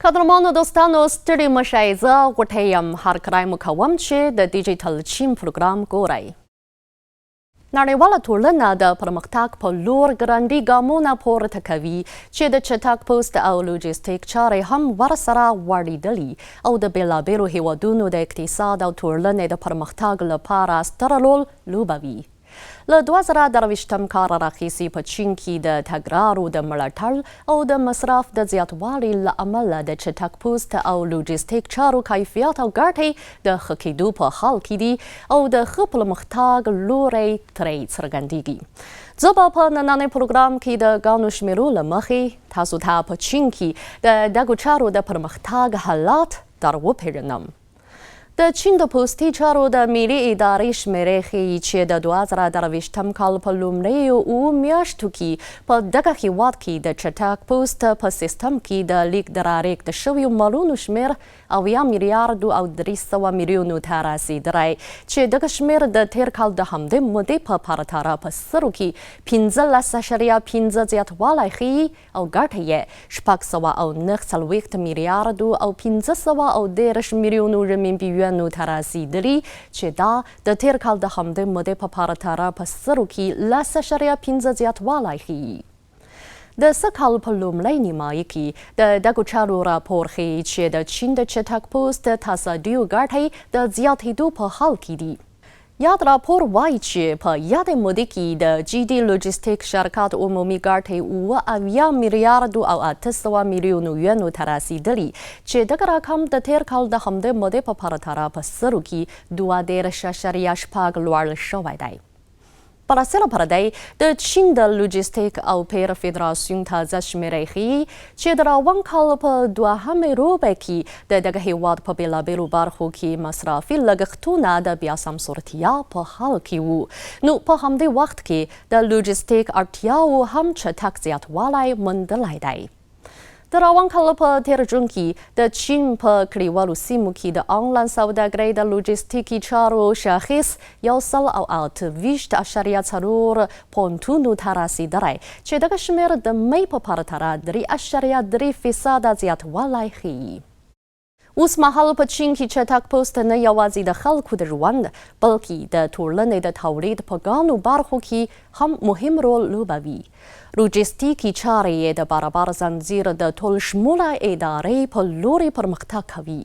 قدرمانو دوستانو ستړي مشئ زه غوټۍ یم هرکلی مو کوم چې د ډیجیټل چین پروګرام ګورئ. نړیواله ټولنه د پرمختګ په لور ګړندي ګامونه پورته کوي چې د چټک پوست او لوجستیک چارې هم ورسره وړېدلي او د بېلابېلو هیوادونو د اقتصاد او ټولنې د پرمختګ لپاره ستره رول لوبوي. له 2023 کال راهيسې په چین کې د تګلارو د ملاتړ او د مصرف د زياتوالي له امله د چټک پوست او لوجستیک چارو کیفیت او ګټې د ښه کېدو په حال کې دي او د ښه پرمختګ لوری ترې څرګندېږي. زه به په نننۍ پروګرام کې د ګڼو شمیرو له مخې تاسو ته په چین کې د دغو چارو د پرمختګ حالات در وپېژنم. د چین د پوستي چارو د ملي ادارې شمیرې ښیي چې د 2023 کال په لومړیو 7 میاشتو کې په دغه هیواد کې د چټک پوست په سیستم کې د لیک د رالېږد شویو مالونو شمیر 8 میلیارډو او 300 میلیونو ته رسېدلی چې دغه شمیر د تیر کال د همدې مودې په پرتله په سرو کې 15.5 زیاتوالی ښیي او ګټه یې 649 میلیارډو او 510 میلیونو رمینبي نو ته رسېدلي چې دا د تیر کال د همدې مودې په پرتله په سرو کې 10.5 زیاتوالی ښیي. د سږ کال په لومړۍ نیمایي کې د دغو چارو راپور ښیي چې د چین د چټک پوست تصدیو ګټې د زیاتېدو په حال کې دي. یاد راپور وایي چې په یادې مودې کې د جدي لوجستیک شرکت عمومي ګټې 8 میلیارډو او 800 میلیونو ینو ته رسېدلي چې دغه رقم د تیر کال د همدې مودې په پرتله په سرو کې 2.6 لوړ شوی دی. پر اصل پردی د چین د لوجستیک او پیر فدراسیون تازه شمیرې ښیي چې د روان کال په دوهمې روبه کې د دغه هیواد په بېلابېلو برخو کې مصرفي لګښتونه د بیا سمسورتیا په حال کې وو. نو په همدې وخت کې د لوجستیک اړتیاو هم چټک زیاتوالی موندلی دی. د روان کال په تیر جون کې د چین په کلیوالو سیمو کې د آنلاین سوداګرۍ د لوجستیکي چارو شاخص 128.4 پونتونو ته رسېدلی چې دغه شمیر د می په پرتله 3.3% زیاتوالی ښیي. اوس مهال په چین کې چټک پوست نه یوازې د خلکو د ژوند بلکې د ټولنې د تولید په ګڼو برخو کې هم مهم رول لوبوي. لوجستیکي چارې د برابر زنځیر د ټول شموله ادارې په لوري پرمختګ کوي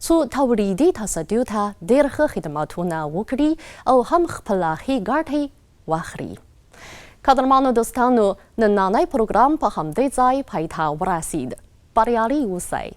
څو تولیدي تصدیو ته ډېر ښه خدماتونه وکړي او هم خپلواکي ګټې واخلي. قدرمانو دوستانو نننی پروګرام په همدې ځای پای ته ورسید. بریالي اوسئ.